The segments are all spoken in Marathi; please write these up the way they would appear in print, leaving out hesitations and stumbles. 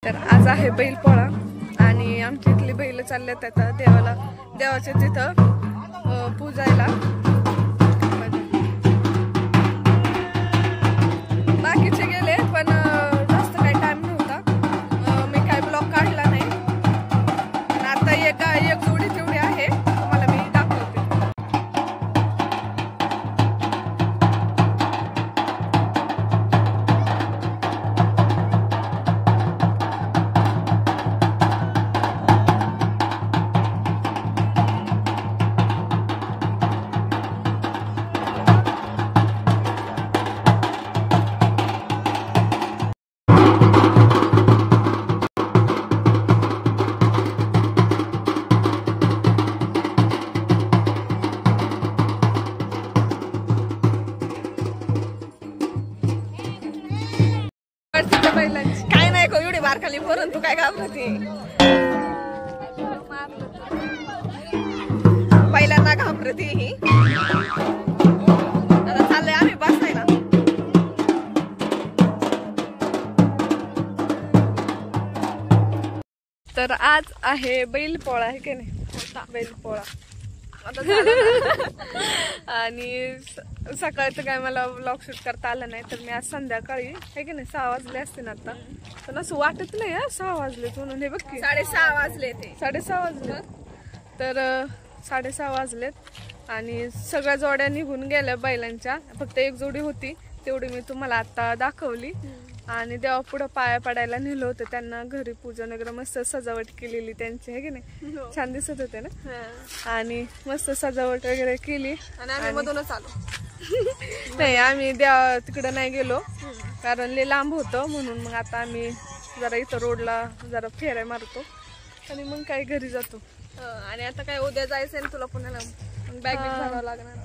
तर आज आहे बैलपोळा आणि आमच्या इथली बैल चालल्यात आता देवाच्या तिथं पूजायला. बाकीचे गेले पण जास्त काही टाइम नव्हता, मी काही ब्लॉग काढला नाही. पण आता एक जोडी तेवढी आहे, तुम्हाला मी दाखवते. काय नाही को एवढी बारखाली भरून तू काय घाबरते? पहिल्यांदा घाबरते ही. आता चाललंय आम्ही बसायला. तर आज आहे बैलपोळा, आहे की नाही? बैलपोळा आता आणि सकाळचं काय मला व्लॉग शूट करता आलं नाही, तर मी आज संध्याकाळी, आहे की नाही, 6 वाजले असते ना आता. पण असं वाटत नाही 6 वाजलेत म्हणून. हे बघ की 6:30 वाजले, ते 6:30 वाजले. तर 6:30 वाजलेत आणि सगळ्या जोड्या निघून गेल्या बैलांच्या. फक्त एक जोडी होती, तेवढी मी तुम्हाला आता दाखवली. आणि देवा पुढं पाया पडायला नेलं होतं त्यांना. घरी पूजन वगैरे मस्त सजावट केलेली त्यांची, आहे की नाही? छान दिसत होते ना. आणि मस्त सजावट वगैरे केली आणि आम्ही मधूनच आलो. नाही, आम्ही देवा तिकडं नाही गेलो कारण लय लांब होतं, म्हणून मग आता आम्ही जरा इथं रोडला जरा फेऱ्या मारतो आणि मग काय घरी जातो. आणि आता काय उद्या जायचंय तुला पुण्याला, बॅग भरावं लागणार.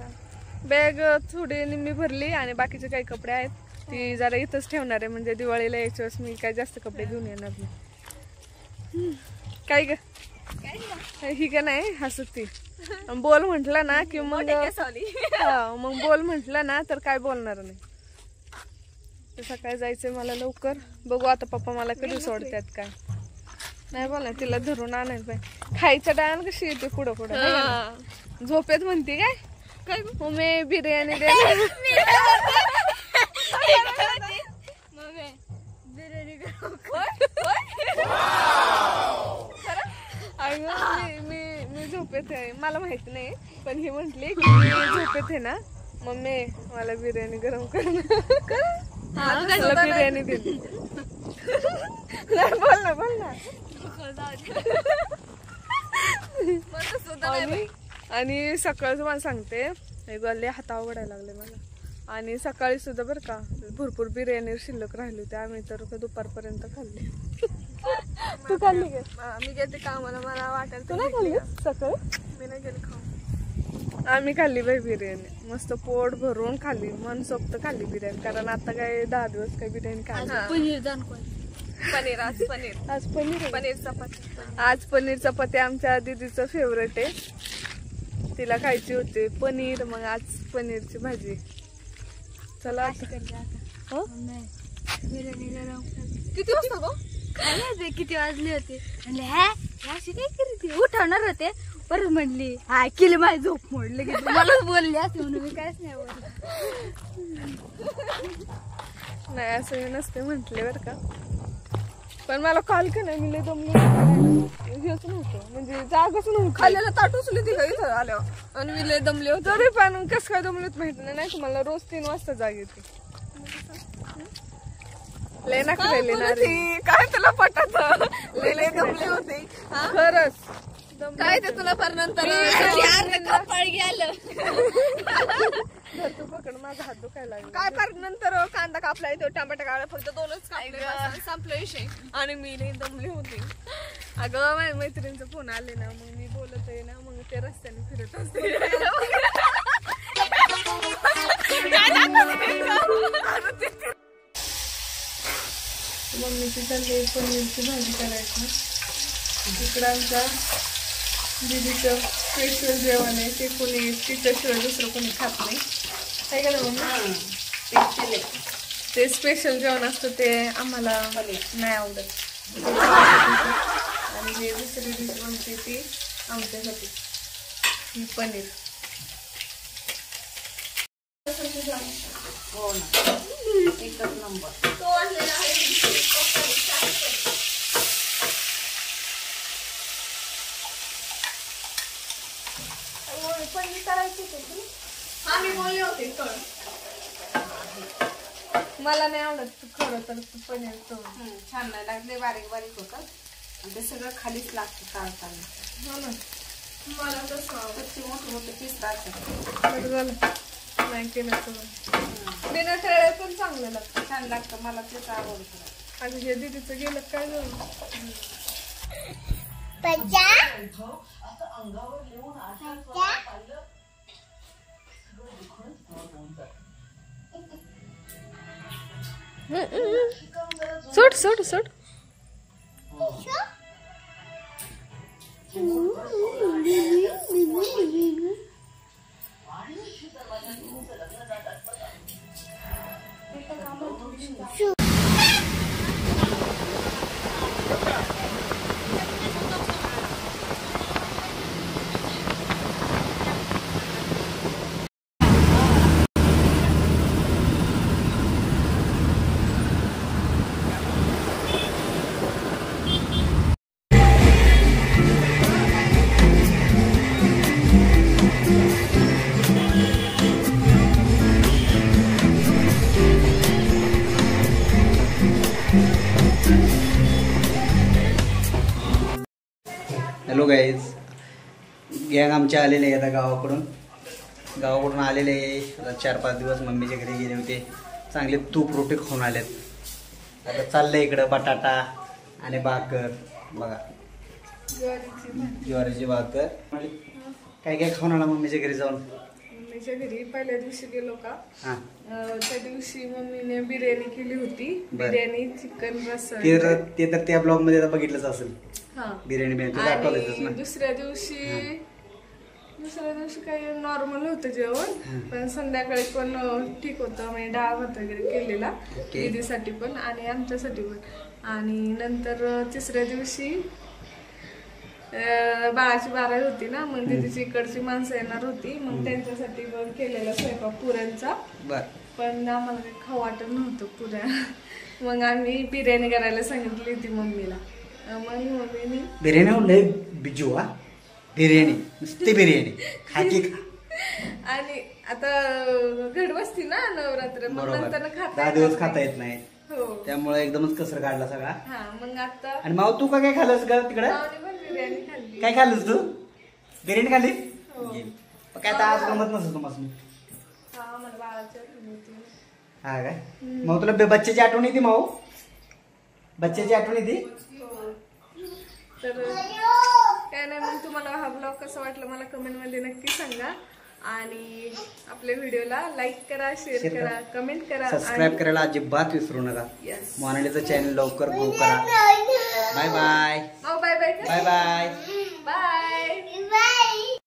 बॅग थोडी निम्मी भरली आणि बाकीचे काही कपडे आहेत ती जरा इथंच ठेवणार आहे. म्हणजे दिवाळीला यायच्या वेळेस मी काय जास्त कपडे घेऊन येणार नाही. काय ग ही का नाही हसत ती. बोल म्हंटल ना की मग मग बोल म्हंटल ना तर काय बोलणार नाही. तर सकाळी जायचंय मला लवकर. बघू आता पप्पा मला कधी सोडतात काय. नाही बोल ना, तिला धरून आणायला पाहिजे. खायच्या टायमाला कशी येते पुढं पुढं. झोपेत म्हणते काय काय मम्मी बिर्याणी दे. मी झोपेत आहे, मला माहित नाही, पण ही म्हंटली की मी झोपेत आहे ना मम्मी मला बिर्याणी गरम कर. बिर्याणी दिली. बोल ना बोल ना. आणि सकाळचं मला सांगते गल्ले हातावर ओढायला लागले मला. आणि सकाळी सुद्धा बरं का भरपूर बिर्याणी शिल्लक राहिली होती, आम्ही तर दुपारपर्यंत खाल्ली. तू खाल्ली का? मी गेले कामाला, मला वाटेल. तू नाही खाल्ली सकाळी? मी नाही गेले खाऊ. आम्ही खाल्ली बाई बिर्याणी, मस्त पोट भरून खाल्ली, मनसोक्त खाल्ली बिर्याणी. कारण आता काय 10 दिवस काय बिर्याणी खाल्ली. पनीर आज पनीर चपाती. आज पनीर चपाती आमच्या दीदीचं फेवरेट आहे, तिला खायची होती पनीर. मग आज पनीरची भाजी. चला किती वाजता गो? किती वाजले होते अशी काय करते, उठवणार होते परत म्हणली हा केली माझी झोप मोडली. मलाच बोलली असं म्हणून मी कायच नाही बोलले. नाही असं मी नसते म्हंटले बरं का. पण मला कॉल का नाही, मी लय दमले हेच नव्हतं, म्हणजे जागच नव्हतं. खाल्ल्याला ताट उचली ती इथं आल्यावर आणि मी लय दमले होते. तरी पण कसं काय दमलेत माहिती नाही का. मला रोज 3 वाजता जाग येते. लय नखरेली काय तुला पटत? लय दमले होते खरंच. काय ते तुला पर नंतर तू पकड, माझा हात दुखायला लागला. काय पर नंतर कांदा कापला येतो, टमाटा काढला, फक्त 2च कापले, संपला विषय. आणि मी लय दमले होते. अगं माझ्या मैत्रिणीचा फोन आले ना, मग मी बोलत आहे ना, मग ते रस्त्याने फिरत असते. मम्मीची चालली पनीरची भाजी करायची. इकडं आमच्या दीदीचं स्पेशल जेवण आहे, ते कोणी तिच्याशिवाय दुसरं कोणी खात नाही. काय केलं मम्मी? ते स्पेशल जेवण असतं ते आम्हाला नाही आवडत. आणि हे दुसरी डिश बनते ती आमच्यासाठी, ही पनीर. हो ना, एकच नंबर. तो आणलेला आहे पनीर करायची होती. हा मी बोलले होते कळ. मला नाही आवडत खरं तर पनीर तळून. छान नाही लागले, बारीक बारीक होतं आणि ते सगळं खालीच लागतं तळताना. हो ना, मला तसं आवडतं. कच्चे मोठे मोठे पीस राहतात. बरं झालं नाही केलं तळून. बिना तळ्या पण चांगलं लागतं. छान लागतं, मला तेच आवडतं. आणि हे दीदीचं गेलं काय झालं. सोड सोड सोड. हॅलो गाईज, गँग आमचे आलेले आहे आता गावाकडून आलेले आहे. आता 4-5 दिवस मम्मीच्या घरी गेले होते. चांगले तूप रोटी खाऊन आलेत. आता चाललंय इकडं बटाटा आणि भाकर. बघा, ज्वारीची भाकर. काय काय खाऊन आला मम्मीच्या घरी जाऊन? मम्मीच्या घरी पहिल्या दिवशी गेलो का, हां, त्या दिवशी मम्मीने बिर्याणी केली होती. बरं. बिर्याणी, चिकन रस्सा. ते तर त्या ब्लॉग मध्ये आता बघितलंच असेल. हा. बिर्याणी दाखवलंच आणि ना. दुसऱ्या दिवशी काही नॉर्मल होतं जेवण, पण संध्याकाळी पण ठीक होतं. म्हणजे डाळ भात वगैरे केलेला दीदीसाठी पण आणि आमच्यासाठी पण. आणि नंतर तिसऱ्या दिवशी बाळाची बारावी होती ना, मग दीदीची इकडची माणसं येणार होती. मग त्यांच्यासाठी पण केलेला स्वयंपाक पुऱ्यांचा. पण आम्हाला काही खाऊ वाटत नव्हतं पुऱ्या. मग आम्ही बिर्याणी करायला सांगितली होती मम्मीला. मग मम्मीने बिर्याणी लय बिजू. हा, बिर्याणी नुसती बिर्याणी खाकी खा. आणि आता घट बसती ना नवरात्र, मग नंतर 10 दिवस खाता येत नाही. हो, त्यामुळे एकदमच कसर काढला सगळा. हा. मग आता आणि माऊ तू काय खाल्लंस का तिकडे? बिर्याणी खाल्ली. काय खाल्लंस तू? बिर्याणी खाल्ली? हो. काय तर आज गमत नसेल तुम्हाला. हा, मला बाळाची आठवण होती. हा काय मग तुला बच्चेची आठवण येते? माऊ बच्चेची आठवण येते? हो. तर काय नाही, मग तुम्हाला हा ब्लॉग कसा वाटला मला कमेंट मध्ये नक्की सांगा. आणि आपल्या व्हिडिओला लाईक करा, शेअर करा, कमेंट करा, सबस्क्राईब करायला अजिबात विसरू नका. Yes. मोनालीचं चॅनल लवकर ग्रो करा. Bye bye bye bye. Bye bye.